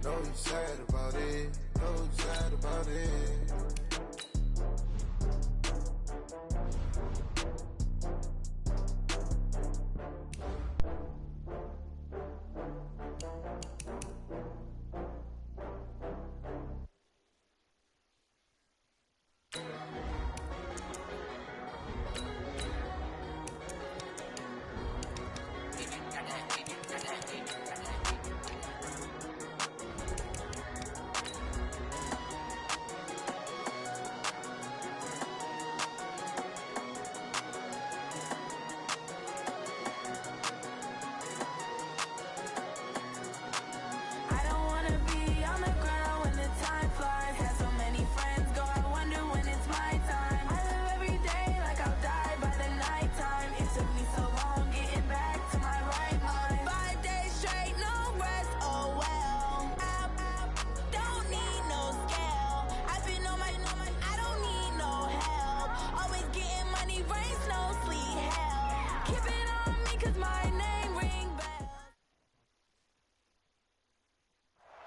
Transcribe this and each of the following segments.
No, you sad about it. No, you sad about it.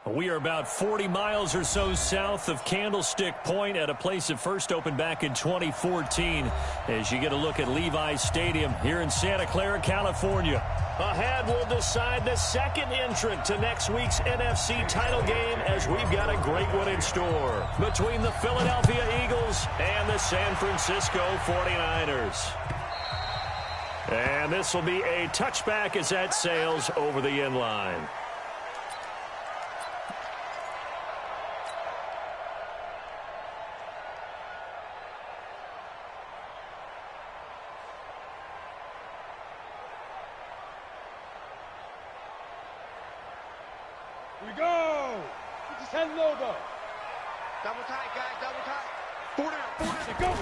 We are about 40 miles or so south of Candlestick Point at a place that first opened back in 2014 as you get a look at Levi's Stadium here in Santa Clara, California. Ahead will decide the second entrant to next week's NFC title game as we've got a great one in store between the Philadelphia Eagles and the San Francisco 49ers. And this will be a touchback as that sails over the end line. Here we go. Just head logo. Double tight, guys. Double tight. Four down. Go.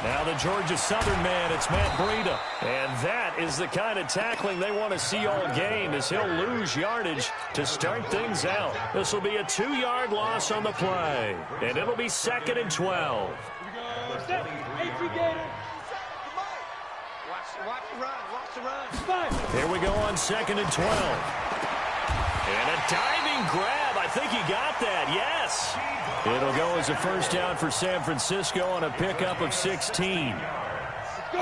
Now the Georgia Southern man, it's Matt Breida. And that is the kind of tackling they want to see all game as he'll lose yardage to start things out. This will be a 2-yard loss on the play. And it'll be 2nd and 12. Here we go. Set. AC Gator. Watch the run. Watch the run. Here we go on 2nd and 12. And a diving grab. I think he got that. Yes. It'll go as a first down for San Francisco on a pickup of 16. A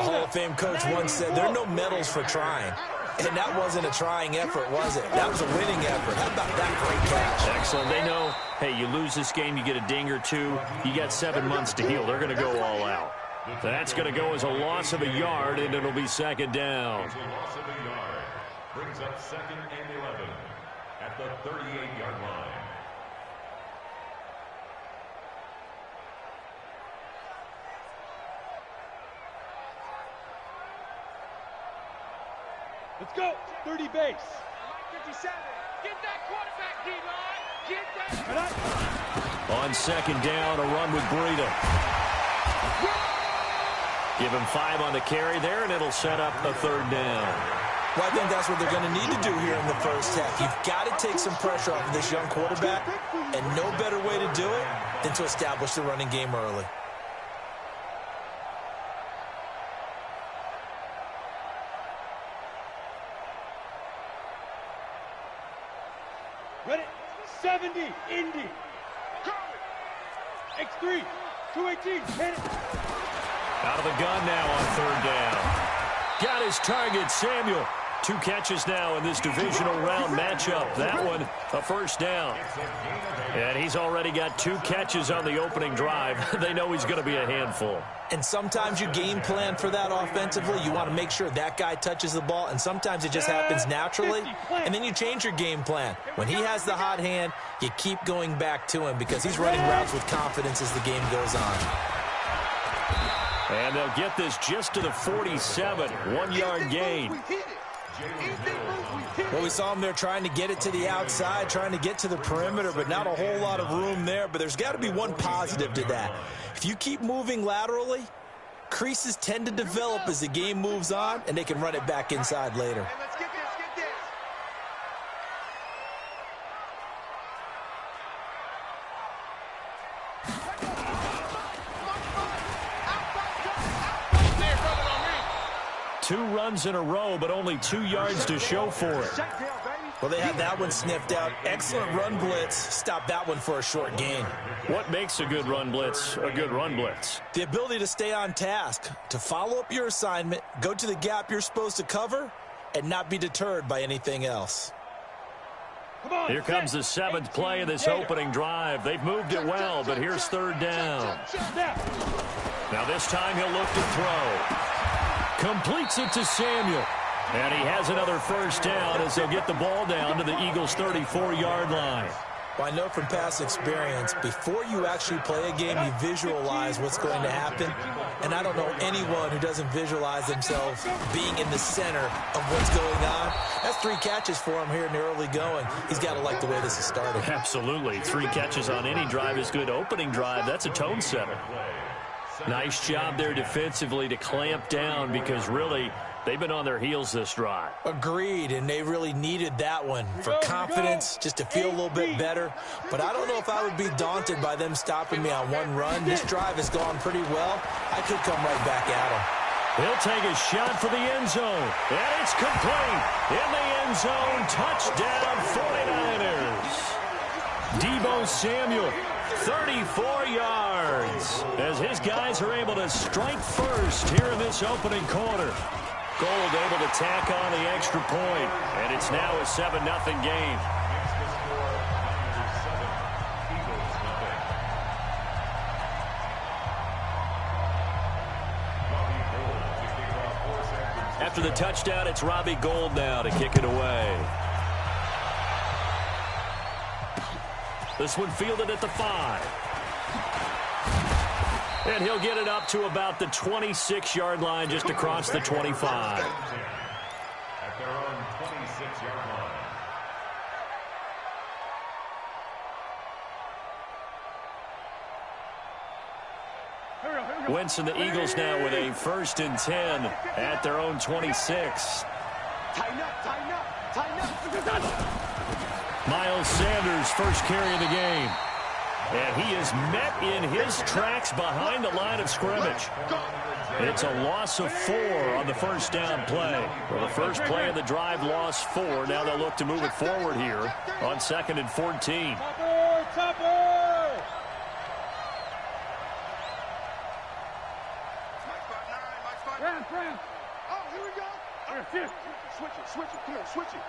Hall of Fame coach once said there are no medals for trying. And that wasn't a trying effort, was it? That was a winning effort. How about that great catch? Excellent. They know, hey, you lose this game, you get a ding or two. You got 7 months to heal. They're going to go all out. That's going to go as a loss of a yard, and it'll be 2nd down. Loss of a yard brings up 2nd and 11 at the 38-yard line. Let's go. 30 base. 57. Get that quarterback, D-line. Get that. On 2nd down, a run with Breida. Give him 5 on the carry there, and it'll set up a 3rd down. Well, I think that's what they're going to need to do here in the first half. You've got to take some pressure off of this young quarterback, and no better way to do it than to establish the running game early. Ready? 70. Indy. X3. 218. Hit it. Out of the gun now on 3rd down. Got his target, Samuel. 2 catches now in this divisional round matchup. That one, a first down. And he's already got 2 catches on the opening drive. They know he's going to be a handful. And sometimes you game plan for that offensively. You want to make sure that guy touches the ball, and sometimes it just happens naturally, and then you change your game plan. When he has the hot hand, you keep going back to him because he's running routes with confidence as the game goes on. And they'll get this just to the 47, 1-yard gain. Well, we saw him there trying to get it to the outside, trying to get to the perimeter, but not a whole lot of room there. But there's got to be one positive to that. If you keep moving laterally, creases tend to develop as the game moves on, and they can run it back inside later. Hey, let's get this. Two runs in a row, but only 2 yards to show for it. Well, they have that one sniffed out. Excellent run blitz. Stop that one for a short gain. What makes a good run blitz a good run blitz? The ability to stay on task, to follow up your assignment, go to the gap you're supposed to cover, and not be deterred by anything else. Here comes the 7th play of this opening drive. They've moved it well, but here's 3rd down. Now this time he'll look to throw. Completes it to Samuel. And he has another 1st down as they'll get the ball down to the Eagles' 34-yard line. Well, I know from past experience, before you actually play a game, you visualize what's going to happen. And I don't know anyone who doesn't visualize themselves being in the center of what's going on. That's 3 catches for him here in the early going. He's got to like the way this is starting. Absolutely. 3 catches on any drive is good. Opening drive, that's a tone setter. Nice job there defensively to clamp down because really they've been on their heels this drive. Agreed, and they really needed that one for confidence, just to feel a little bit better. But I don't know if I would be daunted by them stopping me on one run. This drive has gone pretty well. I could come right back at them. He'll take a shot for the end zone, and it's complete. In the end zone, touchdown 49ers. Deebo Samuel, 34 yards, as his guys are able to strike first here in this opening quarter. Gold able to tack on the extra point, and it's now a 7-0 game. After the touchdown, it's Robbie Gould now to kick it away. This one fielded at the 5. And he'll get it up to about the 26-yard line, just across the 25. At their own 26-yard line. Wentz and the Eagles now with a 1st and 10 at their own 26. Tighten up, tighten up, tighten up. Miles Sanders, first carry of the game. And he is met in his tracks behind the line of scrimmage. It's a loss of 4 on the 1st down play. Well, the first play of the drive lost 4. Now they'll look to move it forward here on 2nd and 14. Topper! Fran. Oh, here we go. Switch it. Come on, switch it.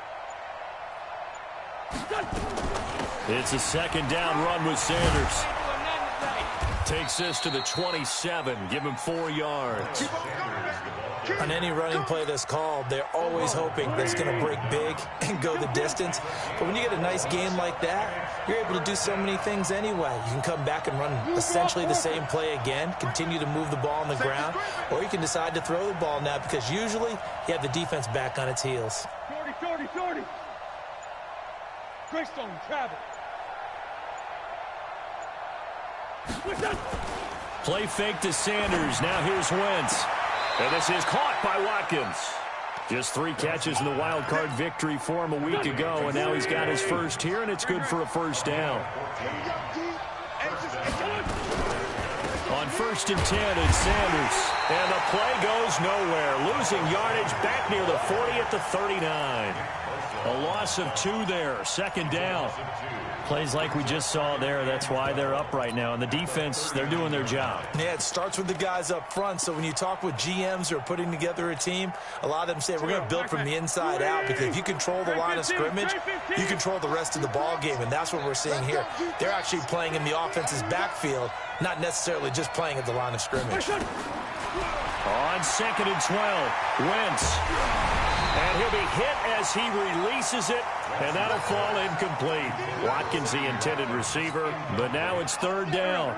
It's a 2nd down run with Sanders. Takes this to the 27. Give him 4 yards. On any running play that's called, they're always hoping that it's going to break big and go the distance. But when you get a nice game like that, you're able to do so many things anyway. You can come back and run essentially the same play again, continue to move the ball on the ground, or you can decide to throw the ball now because usually you have the defense back on its heels. 40. Greystone travel. Play fake to Sanders. Now here's Wentz. And this is caught by Watkins. Just 3 catches in the wild card victory for him a week ago, and now he's got his first here, and it's good for a 1st down. On 1st and 10, it's Sanders. And the play goes nowhere. Losing yardage back near the 40 at the 39. A loss of 2 there. 2nd down. Plays like we just saw there. That's why they're up right now. And the defense, they're doing their job. Yeah, it starts with the guys up front. So when you talk with GMs who are putting together a team, a lot of them say we're going to build from the inside out because if you control the line of scrimmage, you control the rest of the ball game. And that's what we're seeing here. They're actually playing in the offense's backfield, not necessarily just playing at the line of scrimmage. On 2nd and 12, Wentz. And he'll be hit as he releases it, and that'll fall incomplete. Watkins, the intended receiver, but now it's 3rd down.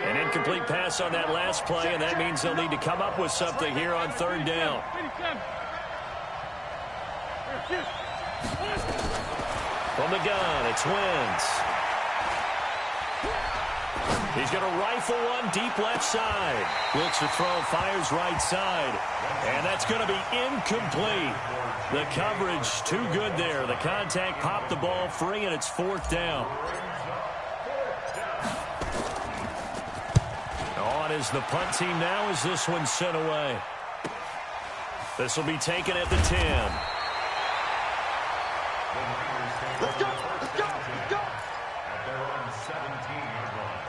An incomplete pass on that last play, and that means they'll need to come up with something here on 3rd down. From the gun, it's Wentz. He's going to rifle one deep left side. Looks to throw, fires right side. And that's going to be incomplete. The coverage too good there. The contact popped the ball free, and it's 4th down. On is the punt team now as this one's sent away. This will be taken at the 10. Let's go. Let's go. Let's go. At their own 17-yard line.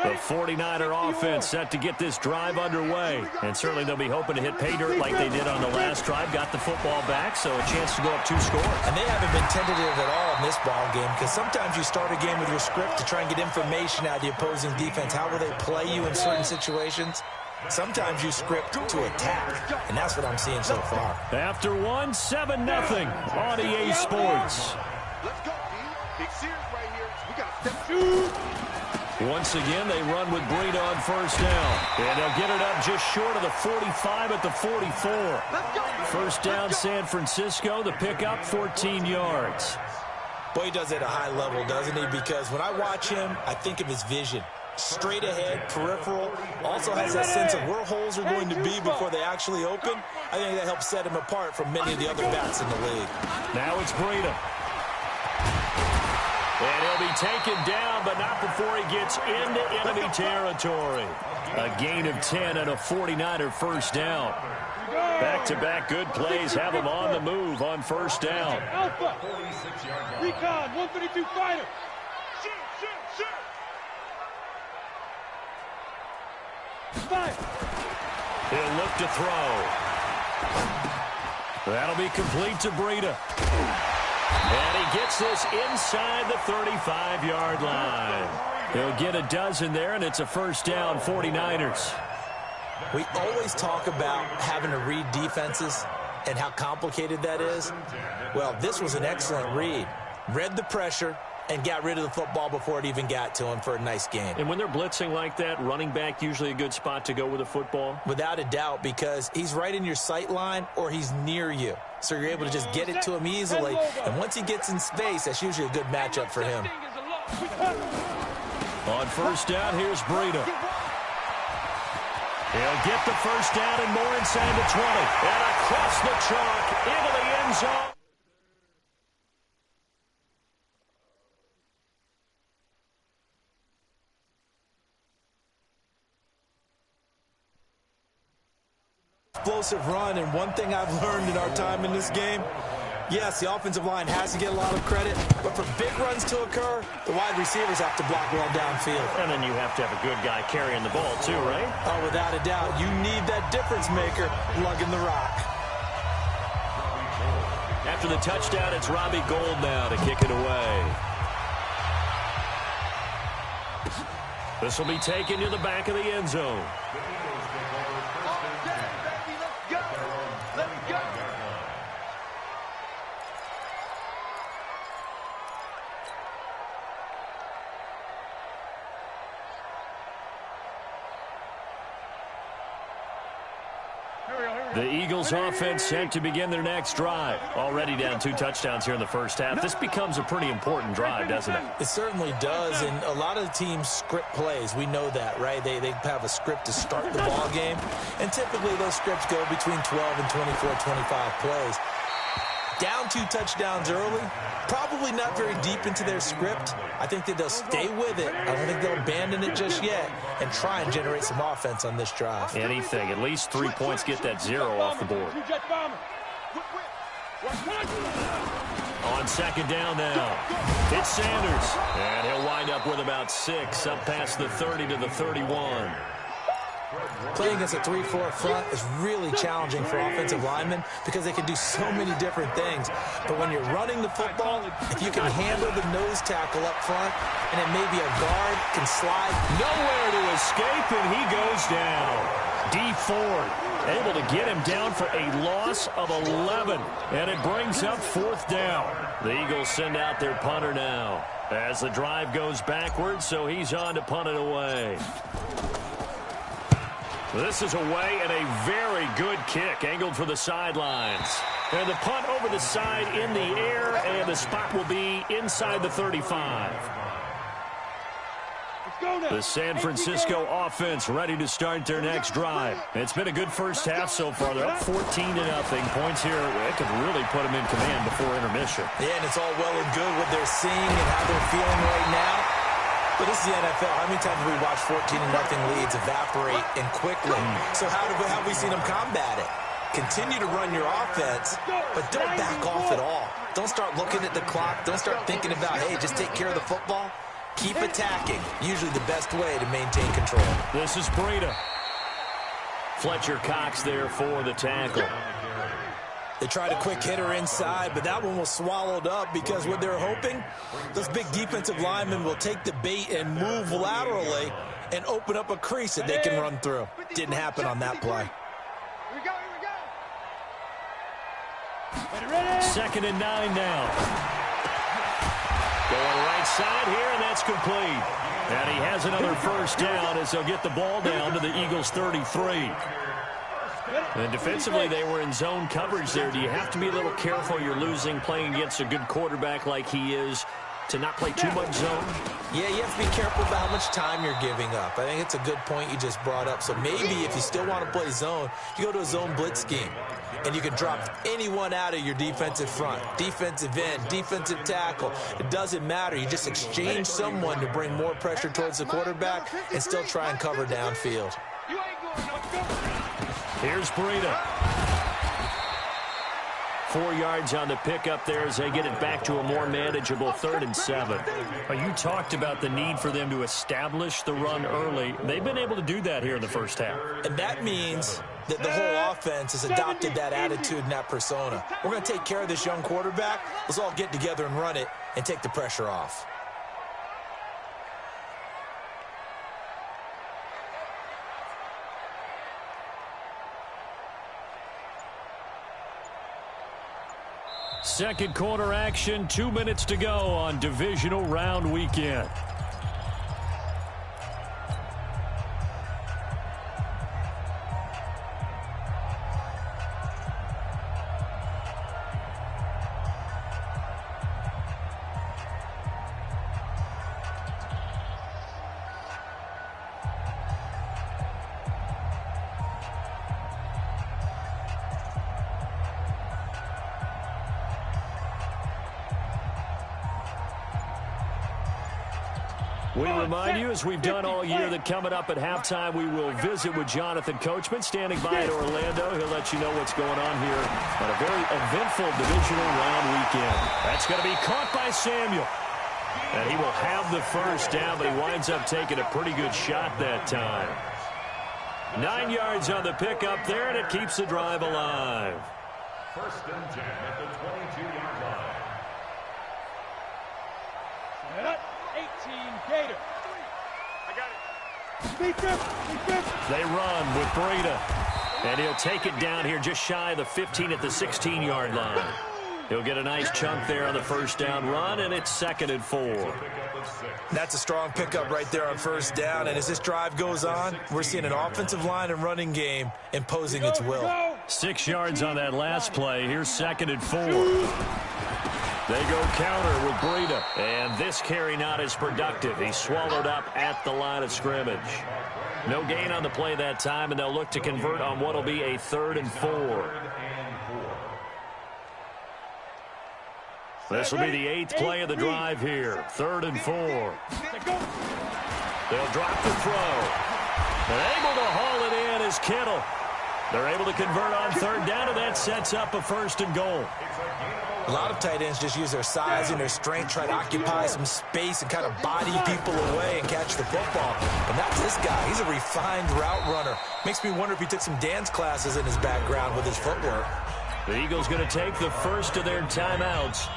The 49er offense set to get this drive underway. And certainly they'll be hoping to hit pay dirt like they did on the last drive. Got the football back, so a chance to go up 2 scores. And they haven't been tentative at all in this ball game, because sometimes you start a game with your script to try and get information out of the opposing defense. How will they play you in certain situations? Sometimes you script to attack, and that's what I'm seeing so far. After 1, 7-0 on EA Sports. Let's go, D. Big series right here. We got to step 2. Once again, they run with Breida on first down. And they'll get it up just short of the 45 at the 44. First down, San Francisco. The pickup, 14 yards. Boy, he does it at a high level, doesn't he? Because when I watch him, I think of his vision. Straight ahead, peripheral. Also has that sense of where holes are going to be before they actually open. I think that helps set him apart from many of the other backs in the league. Now it's Breida. And he'll be taken down, but not before he gets into enemy territory. A gain of 10 and a 49er first down. Back-to-back good plays have him on the move on first down. Alpha. Recon, 132 fighter. Shoot, shoot, shoot. Fire. He'll look to throw. That'll be complete to Breida. And he gets this inside the 35-yard line. He'll get a dozen there, and it's a first down, 49ers. We always talk about having to read defenses and how complicated that is. Well, this was an excellent read. Read the pressure and got rid of the football before it even got to him for a nice gain. And when they're blitzing like that, running back usually a good spot to go with a football? Without a doubt, because he's right in your sight line or he's near you. So you're able to just get it to him easily. And once he gets in space, that's usually a good matchup for him. On first down, here's Breida. He'll get the first down and more inside the 20. And across the chalk into the end zone. Explosive run, and one thing I've learned in our time in this game, yes, the offensive line has to get a lot of credit, but for big runs to occur, the wide receivers have to block well downfield. And then you have to have a good guy carrying the ball too, right? Oh, without a doubt. You need that difference maker lugging the rock. After the touchdown, it's Robbie Gould now to kick it away. This will be taken to the back of the end zone. The Eagles offense set to begin their next drive. Already down 2 touchdowns here in the first half. This becomes a pretty important drive, doesn't it? It certainly does, and a lot of the teams script plays. We know that, right? They have a script to start the ball game, and typically those scripts go between 12 and 24, 25 plays. Down 2 touchdowns early, probably not very deep into their script. I think that they'll stay with it. I don't think they'll abandon it just yet and try and generate some offense on this drive. Anything. At least 3 points, get that 0 off the board. On second down now, it's Sanders. And he'll wind up with about 6, up past the 30 to the 31. Playing against a 3-4 front is really challenging for offensive linemen because they can do so many different things. But when you're running the football, if you can handle the nose tackle up front, and then maybe a guard can slide. Nowhere to escape, and he goes down. D Ford able to get him down for a loss of 11. And it brings up 4th down. The Eagles send out their punter now as the drive goes backwards, so he's on to punt it away. This is away and a very good kick, angled for the sidelines. And the punt over the side in the air, and the spot will be inside the 35. The San Francisco offense ready to start their next drive. It's been a good first half so far. They're up 14-0. Points here, it could really put them in command before intermission. Yeah, and it's all well and good what they're seeing and how they're feeling right now. But this is the NFL. How many times have we watched 14-0 leads evaporate and quickly? So how have we seen them combat it? Continue to run your offense, but don't back off at all. Don't start looking at the clock. Don't start thinking about, hey, just take care of the football. Keep attacking. Usually the best way to maintain control. This is Breida. Fletcher Cox there for the tackle. They tried a quick hitter inside, but that one was swallowed up because what they're hoping, those big defensive linemen will take the bait and move laterally and open up a crease that they can run through. Didn't happen on that play. Here we go, here we go. 2nd and 9 now. Going right side here, and that's complete. And he has another first down as they'll get the ball down to the Eagles' 33. And defensively, they were in zone coverage there. Do you have to be a little careful? You're losing playing against a good quarterback like he is to not play too much zone? Yeah, you have to be careful about how much time you're giving up. I think it's a good point you just brought up. So maybe if you still want to play zone, you go to a zone blitz scheme. And you can drop anyone out of your defensive front, defensive end, defensive tackle. It doesn't matter. You just exchange someone to bring more pressure towards the quarterback and still try and cover downfield. Here's Breida. 4 yards on the pickup there as they get it back to a more manageable 3rd and 7. You talked about the need for them to establish the run early. They've been able to do that here in the first half. And that means that the whole offense has adopted that attitude and that persona. We're going to take care of this young quarterback. Let's all get together and run it and take the pressure off. Second quarter action, 2 minutes to go on Divisional Round Weekend. We remind you, as we've done all year, that coming up at halftime, we will visit with Jonathan Coachman, standing by at Orlando. He'll let you know what's going on here on a very eventful Divisional Round weekend. That's going to be caught by Samuel. And he will have the first down, but he winds up taking a pretty good shot that time. 9 yards on the pickup there, and it keeps the drive alive. 1st and 10 at the 22-yard line. 18 Gator. I got it. They run with Breida. And he'll take it down here just shy of the 15 at the 16-yard line. He'll get a nice chunk there on the first down run, and it's 2nd and 4. That's a strong pickup right there on first down. And as this drive goes on, we're seeing an offensive line and running game imposing its will. 6 yards on that last play. Here's 2nd and 4. They go counter with Breida. And this carry not as productive. He's swallowed up at the line of scrimmage. No gain on the play that time, and they'll look to convert on what will be a 3rd and 4. This will be the 8th play of the drive here. 3rd and 4. They'll drop the throw. And able to haul it in is Kittle. They're able to convert on 3rd down, and that sets up a 1st and goal. A lot of tight ends just use their size and their strength, try to occupy some space and kind of body people away and catch the football. But not this guy. He's a refined route runner. Makes me wonder if he took some dance classes in his background with his footwork. The Eagles going to take the first of their timeouts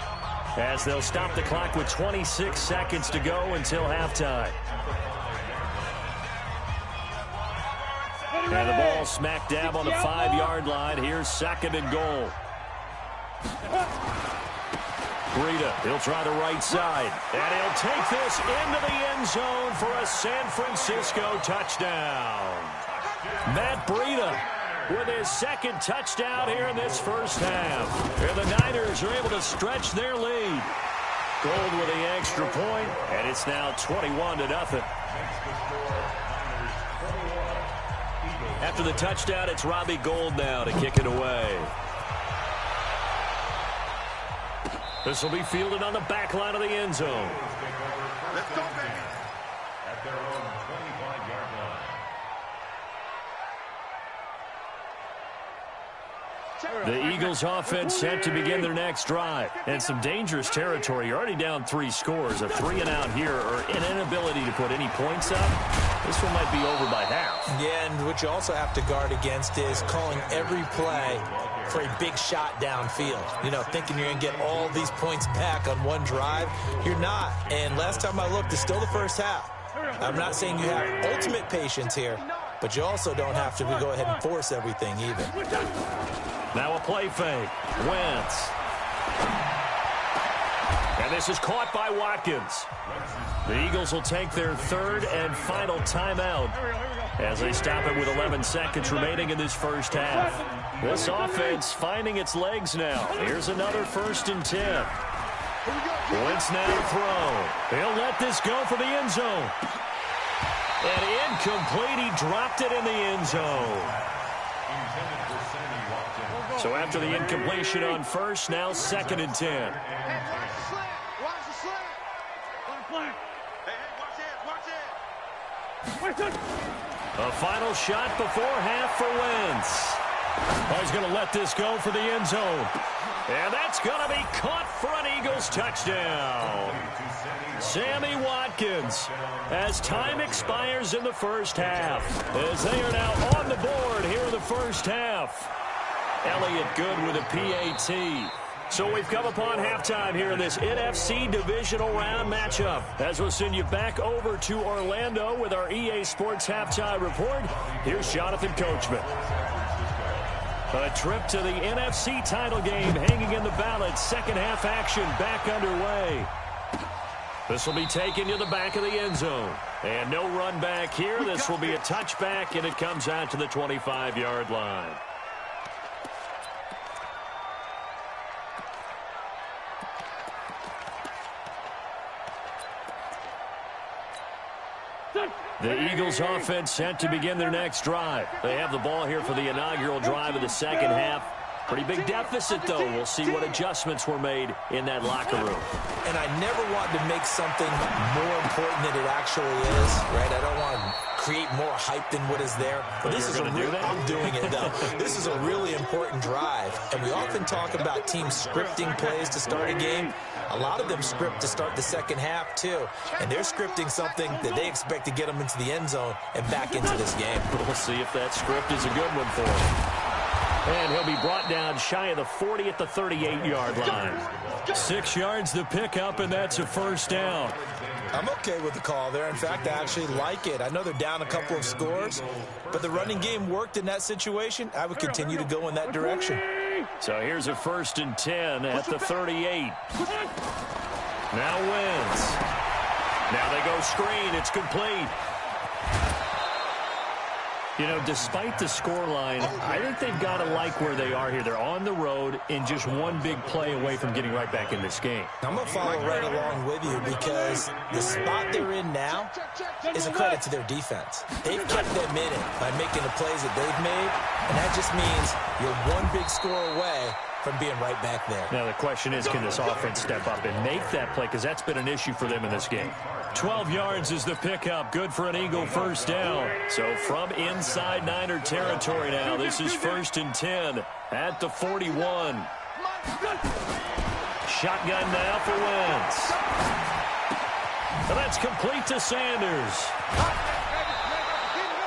as they'll stop the clock with 26 seconds to go until halftime. And the ball smack dab on the 5-yard line. Here's 2nd and goal. Breida, he'll try the right side. And he'll take this into the end zone for a San Francisco touchdown. Matt Breida with his 2nd touchdown here in this first half. And the Niners are able to stretch their lead. Gold with the extra point, and it's now 21-0. After the touchdown, it's Robbie Gould now to kick it away. This will be fielded on the back line of the end zone. Let's go, baby. At their own 25-yard The Eagles offense set to begin their next drive. And some dangerous territory. You're already down 3 scores. A 3-and-out here or an inability to put any points up. This one might be over by half. Yeah, and what you also have to guard against is calling every play for a big shot downfield. You know, thinking you're going to get all these points back on one drive. You're not. And last time I looked, it's still the first half. I'm not saying you have ultimate patience here, but you also don't have to go ahead and force everything either. Now a play fake. Wentz. And this is caught by Watkins. The Eagles will take their 3rd and final timeout as they stop it with 11 seconds remaining in this first half. This offense finding its legs now. Here's another 1st and 10. Wentz now to throw. He'll let this go for the end zone. And incomplete. He dropped it in the end zone. So after the incompletion on 1st, now 2nd and 10. A final shot before half for Wentz. Oh, he's going to let this go for the end zone. And that's going to be caught for an Eagles touchdown. Sammy Watkins, as time expires in the first half, as they are now on the board here in the first half. Elliott good with a PAT. So we've come upon halftime here in this NFC Divisional Round matchup. As we'll send you back over to Orlando with our EA Sports Halftime Report, here's Jonathan Coachman. A trip to the NFC title game hanging in the balance. Second half action back underway. This will be taken to the back of the end zone. And no run back here. This will be a touchback, and it comes out to the 25-yard line. The Eagles offense set to begin their next drive. They have the ball here for the inaugural drive of the second half. Pretty big deficit, though. We'll see what adjustments were made in that locker room. And I never want to make something more important than it actually is, right? I don't want to create more hype than what is there. But this is I'm doing it, though. This is a really important drive. And we often talk about teams scripting plays to start a game. A lot of them script to start the second half, too. And they're scripting something that they expect to get them into the end zone and back into this game. We'll see if that script is a good one for him. And he'll be brought down shy of the 40 at the 38-yard line. 6 yards the pickup, and that's a first down. I'm okay with the call there. In fact, I actually like it. I know they're down a couple of scores, but the running game worked in that situation. I would continue to go in that direction. So here's a 1st and 10 at the 38. Now Wentz. Now they go screen. It's complete. You know, despite the scoreline, I think they've got to like where they are here. They're on the road and just one big play away from getting right back in this game. I'm going to follow right along with you because the spot they're in now is a credit to their defense. They've kept them in it by making the plays that they've made, and that just means you're one big score away from being right back there. Now the question is, can this offense step up and make that play? Because that's been an issue for them in this game. 12 yards is the pickup. Good for an Eagle first down. So from inside Niner territory now, this is 1st and 10 at the 41. Shotgun now for Wentz. And that's complete to Sanders.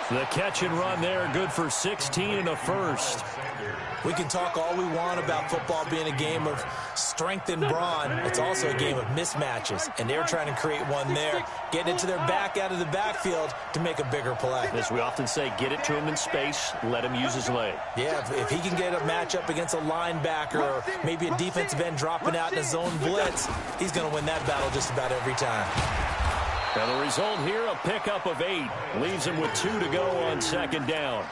The catch and run there, good for 16 and a first. We can talk all we want about football being a game of strength and brawn. It's also a game of mismatches, and they're trying to create one there, getting it to their back out of the backfield to make a bigger play. As we often say, get it to him in space, let him use his leg. Yeah, if he can get a matchup against a linebacker or maybe a defensive end dropping out in a zone blitz, he's going to win that battle just about every time. Now the result here, a pickup of 8. Leaves him with 2 to go on second down.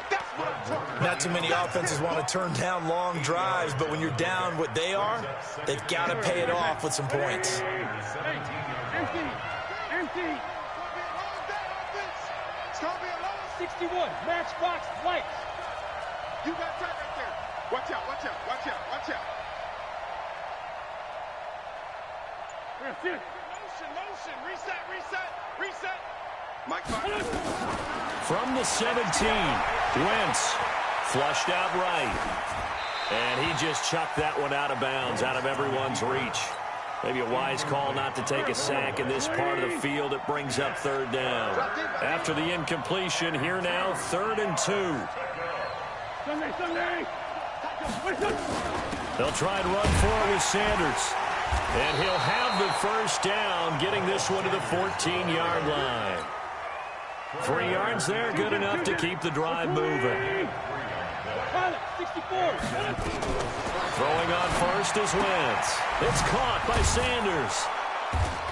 Not too many offenses want to turn down long drives, but when you're down what they are, they've got to pay it off with some points. Empty. 61, matchbox light. You got time right there. Watch out. Motion. Reset. Mike, from the 17, Wentz flushed out right. And he just chucked that one out of bounds, out of everyone's reach. Maybe a wise call not to take a sack in this part of the field. It brings up third down. After the incompletion, here now, 3rd and 2. They'll try and run for it with Sanders. And he'll have the first down, getting this one to the 14-yard line. 3 yards there, good enough to keep the drive moving. Throwing on first is Wentz. It's caught by Sanders.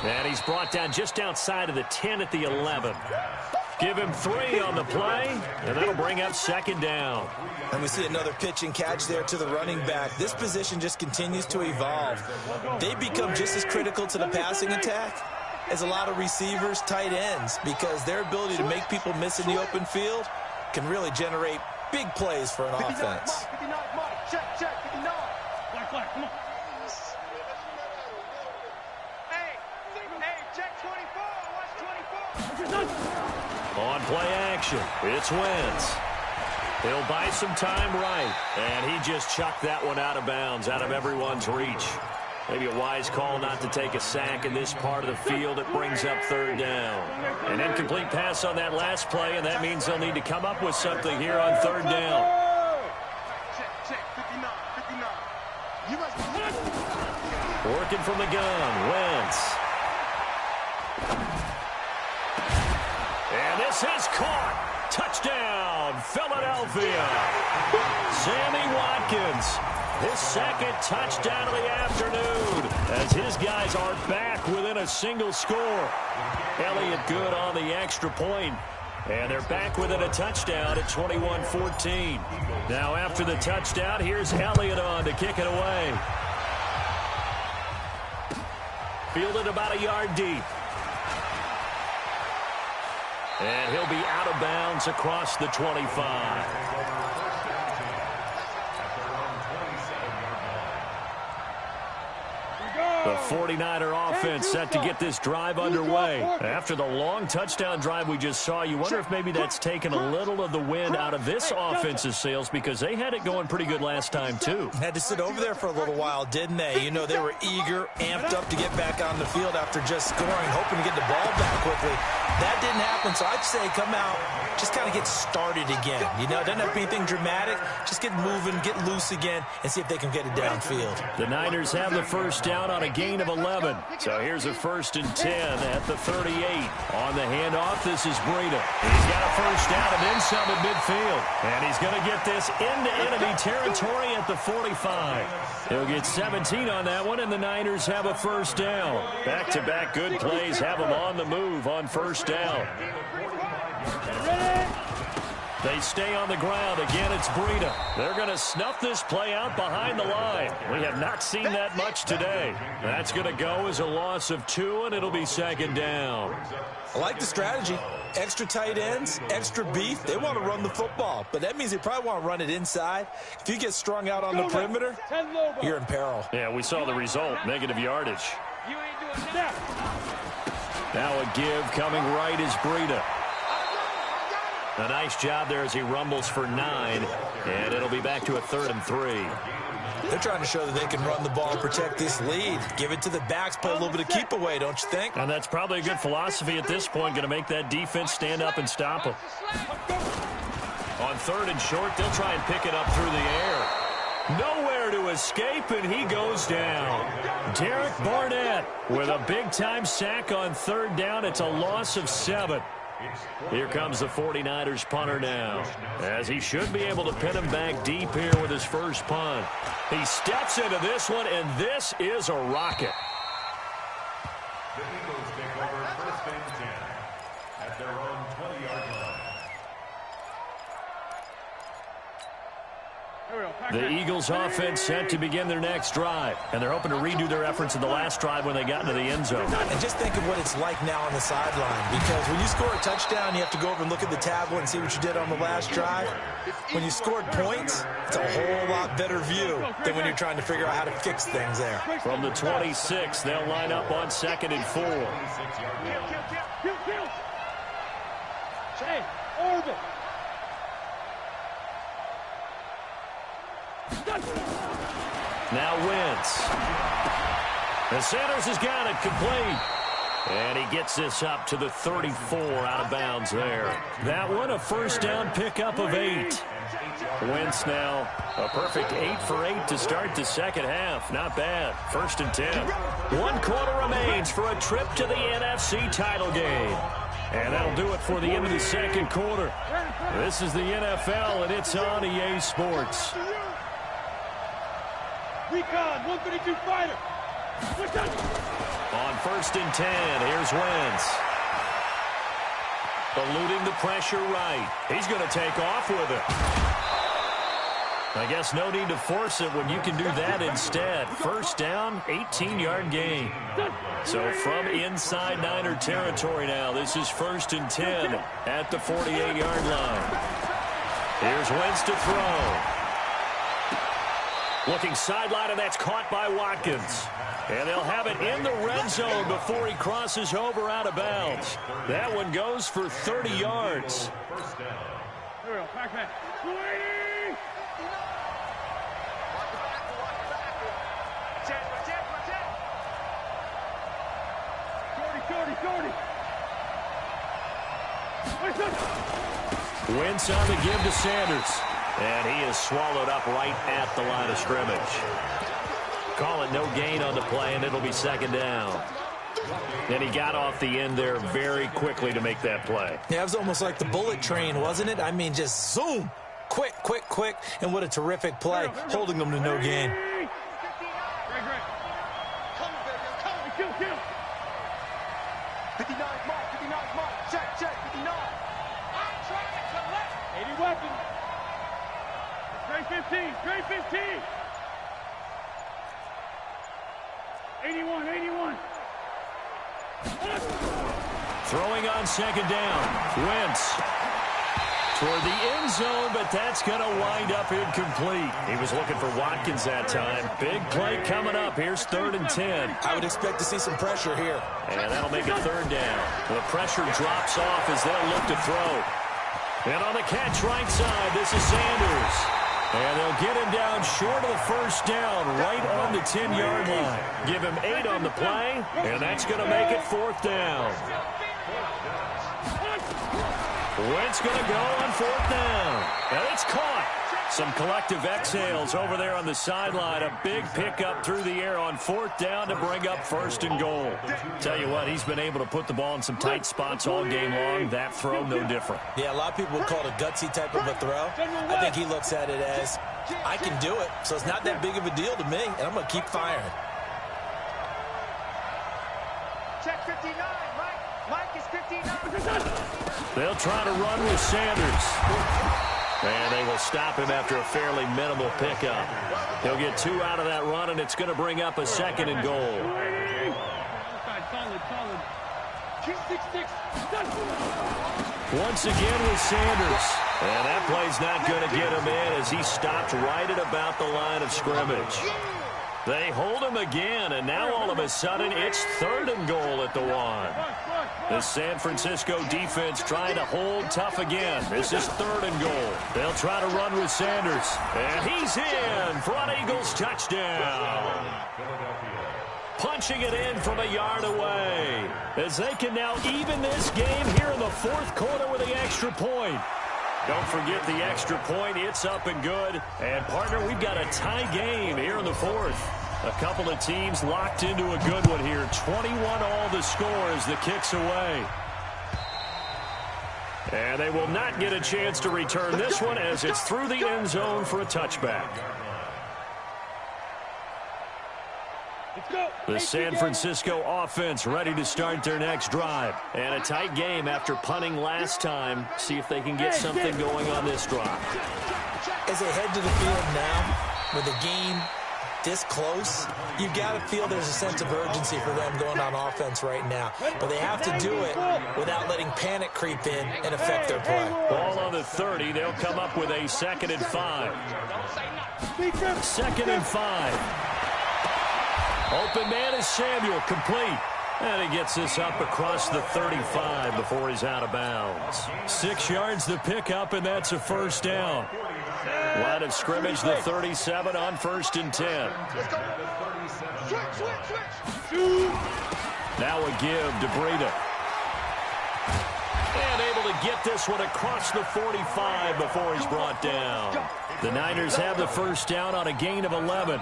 And he's brought down just outside of the 10 at the 11. Give him 3 on the play, and that'll bring up 2nd down. And we see another pitch and catch there to the running back. This position just continues to evolve. They become just as critical to the passing attack as a lot of receivers, tight ends, because their ability to make people miss in the open field can really generate big plays for an offense. 59, Mike. Check, 59. Black, come on. Hey, check 24. Watch 24. On play action, it's Wentz. He'll buy some time right, and he just chucked that one out of bounds, out of everyone's reach. Maybe a wise call not to take a sack in this part of the field. It brings up 3rd down. An incomplete pass on that last play, and that means they'll need to come up with something here on 3rd down. Check, 59. You must be Working from the gun, Wentz. And this is caught. Touchdown, Philadelphia. Sammy Watkins, his 2nd touchdown of the afternoon, as his guys are back within a single score. Elliott good on the extra point, and they're back within a touchdown at 21-14. Now after the touchdown, here's Elliott on to kick it away. Fielded about a yard deep. And he'll be out of bounds across the 25. The 49er offense set to get this drive underway. After the long touchdown drive we just saw, you wonder if maybe that's taken a little of the wind out of this offense's sails, because they had it going pretty good last time, too. Had to sit over there for a little while, didn't they? You know, they were eager, amped up to get back on the field after just scoring, hoping to get the ball back quickly. That didn't happen, so I'd say come out, just kind of get started again. You know, it doesn't have to be anything dramatic. Just get moving, get loose again, and see if they can get it downfield. The Niners have the first down on a gain of 11. So here's a 1st and 10 at the 38. On the handoff, this is Breida. He's got a first down and then some at midfield. And he's going to get this into enemy territory at the 45. He'll get 17 on that one, and the Niners have a first down. Back-to-back good plays have them on the move on first down. They stay on the ground. Again, it's Breida. They're going to snuff this play out behind the line. We have not seen that much today. That's going to go as a loss of 2, and it'll be 2nd down. I like the strategy. Extra tight ends, extra beef. They want to run the football, but that means they probably want to run it inside. If you get strung out on the perimeter, you're in peril. Yeah, we saw the result, negative yardage. Now a give coming right is Breida. A nice job there as he rumbles for 9, and it'll be back to a 3rd and 3. They're trying to show that they can run the ball and protect this lead. Give it to the backs, play a little bit of keep away, don't you think? And that's probably a good philosophy at this point, going to make that defense stand up and stop them. On 3rd and short, they'll try and pick it up through the air. Nowhere to escape, and he goes down. Derek Barnett with a big-time sack on 3rd down. It's a loss of 7. Here comes the 49ers punter now, as he should be able to pin him back deep here with his first punt. He steps into this one, and this is a rocket. The Eagles take over 1st and 10 at their own 20-yard line. The Eagles offense set to begin their next drive, and they're hoping to redo their efforts in the last drive when they got into the end zone. And just think of what it's like now on the sideline, because when you score a touchdown, you have to go over and look at the tablet and see what you did on the last drive. When you scored points, it's a whole lot better view than when you're trying to figure out how to fix things there. From the 26, they'll line up on 2nd and 4. Orbit. Now Wentz. And Sanders has got it complete. And he gets this up to the 34 out of bounds there. That one a first down pickup of 8. Wentz now a perfect 8 for 8 to start the second half. Not bad. 1st and 10. 1 quarter remains for a trip to the NFC title game. And that'll do it for the end of the second quarter. This is the NFL, and it's on EA Sports. Recon, 132 fighter. On 1st and 10, here's Wentz. Eluding the pressure right. He's going to take off with it. I guess no need to force it when you can do that instead. First down, 18-yard gain. So from inside Niner territory now, this is 1st and 10 at the 48-yard line. Here's Wentz to throw. Looking sideline, and that's caught by Watkins. And they'll have it in the red zone before he crosses over out of bounds. That one goes for 30 yards. Wentz on the give to Sanders. And he is swallowed up right at the line of scrimmage. Call it no gain on the play, and it'll be 2nd down. And he got off the end there very quickly to make that play. Yeah, it was almost like the bullet train, wasn't it? I mean, just zoom. Quick, quick, quick. And what a terrific play, holding them to no gain. Kill. 59 mark, 59 mark. Check, 59. I'm trying to collect. 80 weapons. Straight 15, straight 15. 81. Throwing on 2nd down. Wentz toward the end zone, but that's going to wind up incomplete. He was looking for Watkins that time. Big play coming up. Here's 3rd and 10. I would expect to see some pressure here. And that'll make it 3rd down. The pressure drops off as they'll look to throw. And on the catch right side, this is Sanders. And they'll get him down short of the first down, right on the 10-yard line. Give him 8 on the play, and that's going to make it 4th down. Wentz going to go on 4th down. And it's caught. Some collective exhales over there on the sideline. A big pickup through the air on 4th down to bring up 1st and goal. Tell you what, he's been able to put the ball in some tight spots all game long. That throw, no different. Yeah, a lot of people would call it a gutsy type of a throw. I think he looks at it as, I can do it, so it's not that big of a deal to me, and I'm going to keep firing. Check 59, Mike is 59. They'll try to run with Sanders. And they will stop him after a fairly minimal pickup. He'll get 2 out of that run, and it's going to bring up a 2nd and goal. Once again with Sanders. And that play's not going to get him in as he stopped right at about the line of scrimmage. They hold him again, and now all of a sudden it's 3rd and goal at the 1. The San Francisco defense trying to hold tough again. This is 3rd and goal. They'll try to run with Sanders. And he's in. Front Eagles touchdown. Punching it in from a yard away. As they can now even this game here in the 4th quarter with the extra point. Don't forget the extra point. It's up and good. And, partner, we've got a tie game here in the 4th. A couple of teams locked into a good one here. 21-all the score as the kick's away. And they will not get a chance to return this one as it's through the end zone for a touchback. The San Francisco offense ready to start their next drive. And a tight game after punting last time. See if they can get something going on this drive. As they head to the field now, with the game this close, you've got to feel there's a sense of urgency for them going on offense right now. But they have to do it without letting panic creep in and affect their play. Ball on the 30. They'll come up with a 2nd and 5. 2nd and 5. Open man is Samuel, complete. And he gets this up across the 35 before he's out of bounds. 6 yards to pick up, and that's a 1st down. Line of scrimmage, the 37 on 1st and 10. Now a give to Breida. And able to get this one across the 45 before he's brought down. The Niners have the first down on a gain of 11.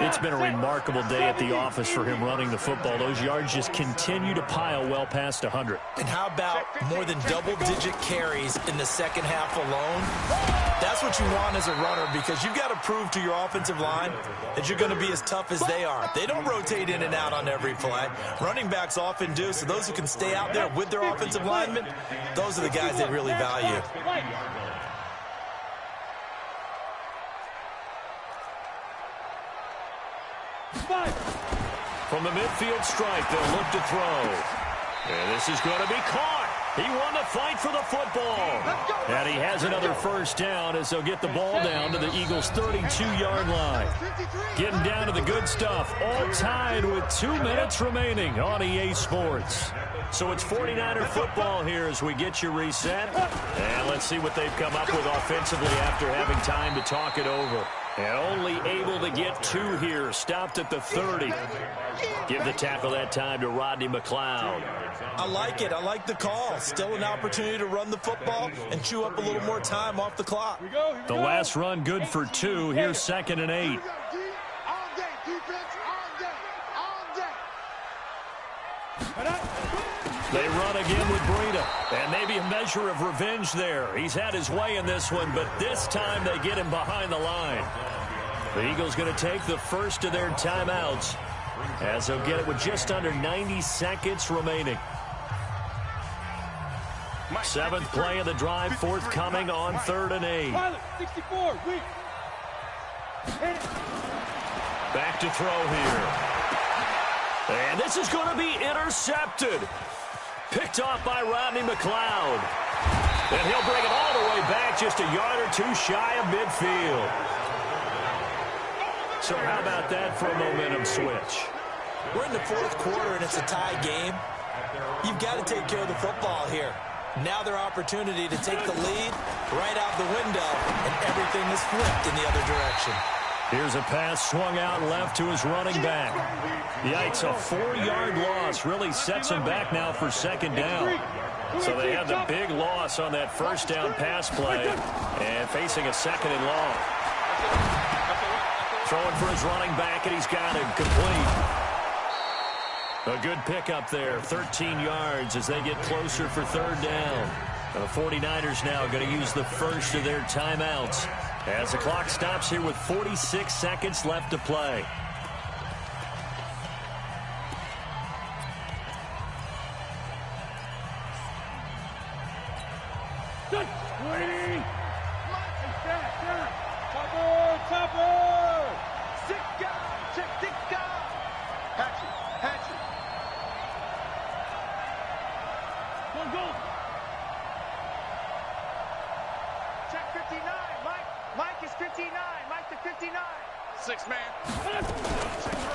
It's been a remarkable day at the office for him running the football. Those yards just continue to pile well past 100. And how about more than double-digit carries in the second half alone? That's what you want as a runner, because you've got to prove to your offensive line that you're going to be as tough as they are. They don't rotate in and out on every play. Running backs often do, so those who can stay out there with their offensive linemen, those are the guys they really value. From the midfield stripe, they'll look to throw. And this is going to be caught. He won the fight for the football. And he has another first down as they'll get the ball down to the Eagles' 32-yard line. Getting down to the good stuff. All tied with 2 minutes remaining on EA Sports. So it's 49er football here as we get you reset. And let's see what they've come up with offensively after having time to talk it over. And only able to get 2 here. Stopped at the 30. Give the tackle that time to Rodney McLeod. I like it. I like the call. Still an opportunity to run the football and chew up a little more time off the clock. The last run good for 2. Here's 2nd and 8. They run again with Breida. And maybe a measure of revenge there. He's had his way in this one, but this time they get him behind the line. The Eagles going to take the first of their timeouts as they'll get it with just under 90 seconds remaining. 7th play of the drive forthcoming on 3rd and 8. Back to throw here. And this is going to be intercepted. Picked off by Rodney McLeod. And he'll bring it all the way back just a yard or 2 shy of midfield. So how about that for a momentum switch? We're in the 4th quarter and it's a tie game. You've got to take care of the football here. Now their opportunity to take the lead right out the window, and everything is flipped in the other direction. Here's a pass swung out left to his running back. Yikes, a 4-yard loss really sets him back now for 2nd down. So they had the big loss on that first down pass play and facing a 2nd and long. Throwing for his running back, and he's got him complete. A good pickup there, 13 yards as they get closer for 3rd down. The 49ers now going to use the first of their timeouts as the clock stops here with 46 seconds left to play.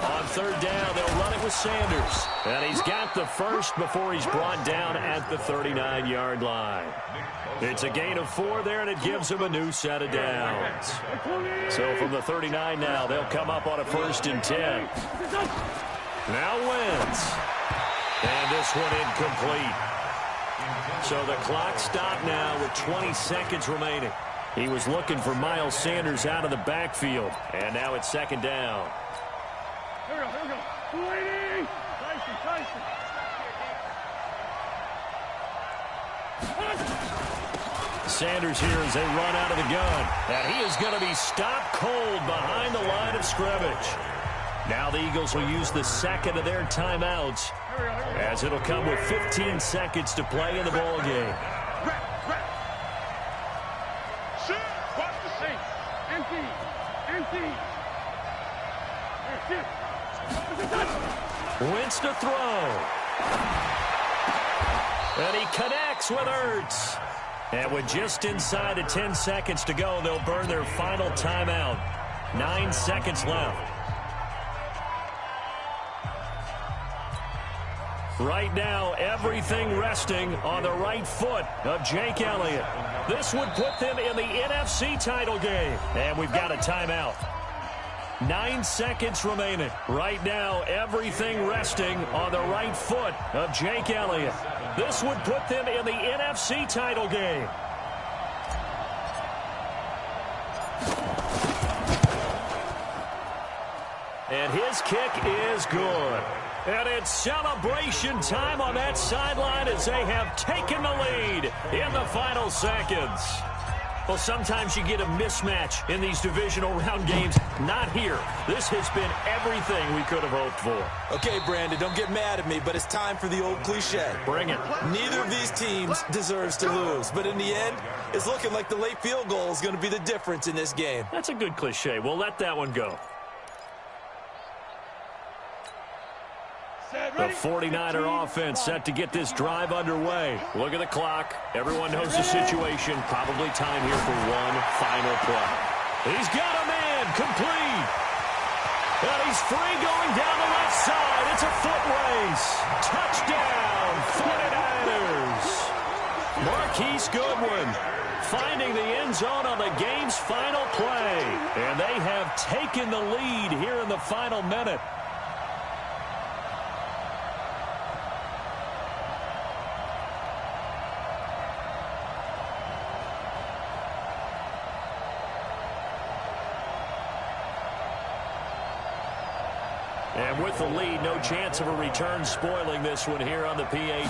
On 3rd down, they'll run it with Sanders. And he's got the first before he's brought down at the 39-yard line. It's a gain of 4 there, and it gives him a new set of downs. So from the 39 now, they'll come up on a 1st and 10. Now Wentz. And this one incomplete. So the clock stopped now with 20 seconds remaining. He was looking for Miles Sanders out of the backfield. And now it's 2nd down. Here we go. 280. Tyson. Sanders here as they run out of the gun. And he is going to be stopped cold behind the line of scrimmage. Now the Eagles will use the 2nd of their timeouts as it'll come with 15 seconds to play in the ball game. Wentz to throw. And he connects with Ertz. And with just inside of 10 seconds to go, they'll burn their final timeout. 9 seconds left. Right now, everything resting on the right foot of Jake Elliott. This would put them in the NFC title game. And we've got a timeout. 9 seconds remaining. Right now, everything resting on the right foot of Jake Elliott. This would put them in the NFC title game. And his kick is good. And it's celebration time on that sideline as they have taken the lead in the final seconds. Well, sometimes you get a mismatch in these divisional round games. Not here. This has been everything we could have hoped for. Okay, Brandon, don't get mad at me, but it's time for the old cliche. Bring it. Neither of these teams deserves to lose. But in the end, it's looking like the late field goal is going to be the difference in this game. That's a good cliche. We'll let that one go. The 49er offense set to get this drive underway. Look at the clock. Everyone knows the situation. Probably time here for one final play. He's got a man complete. And he's free going down the left side. It's a foot race. Touchdown, 49ers. Marquise Goodwin finding the end zone on the game's final play. And they have taken the lead here in the final minute. And with the lead, no chance of a return spoiling this one here on the PAT.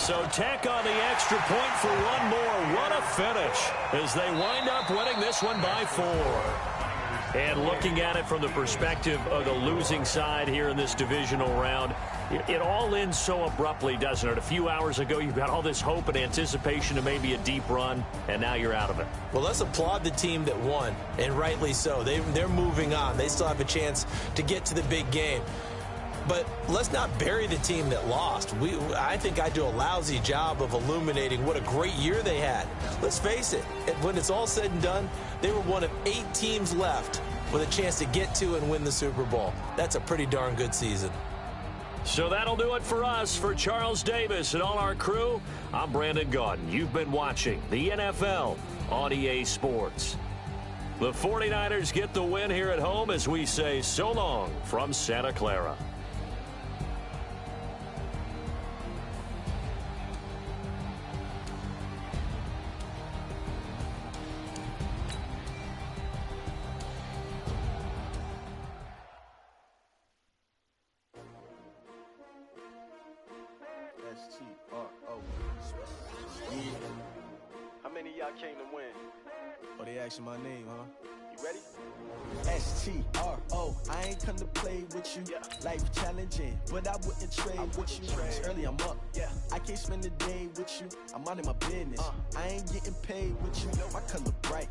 So tack on the extra point for one more. What a finish as they wind up winning this one by 4. And looking at it from the perspective of the losing side here in this divisional round, it all ends so abruptly, doesn't it? A few hours ago, you've got all this hope and anticipation of maybe a deep run, and now you're out of it. Well, let's applaud the team that won, and rightly so. They're moving on. They still have a chance to get to the big game. But let's not bury the team that lost. I think I do a lousy job of illuminating what a great year they had. Let's face it, when it's all said and done, they were one of 8 teams left with a chance to get to and win the Super Bowl. That's a pretty darn good season. So that'll do it for us. For Charles Davis and all our crew, I'm Brandon Gaudin. You've been watching the NFL on EA Sports. The 49ers get the win here at home as we say so long from Santa Clara. How many of y'all came to win? Oh, they asking my name, huh? You ready? STRO, I ain't come to play with you. Yeah. Life challenging, but I wouldn't trade with you. It's early, I'm up. Yeah. I can't spend the day with you. I'm out of my business. I ain't getting paid with you. My color bright.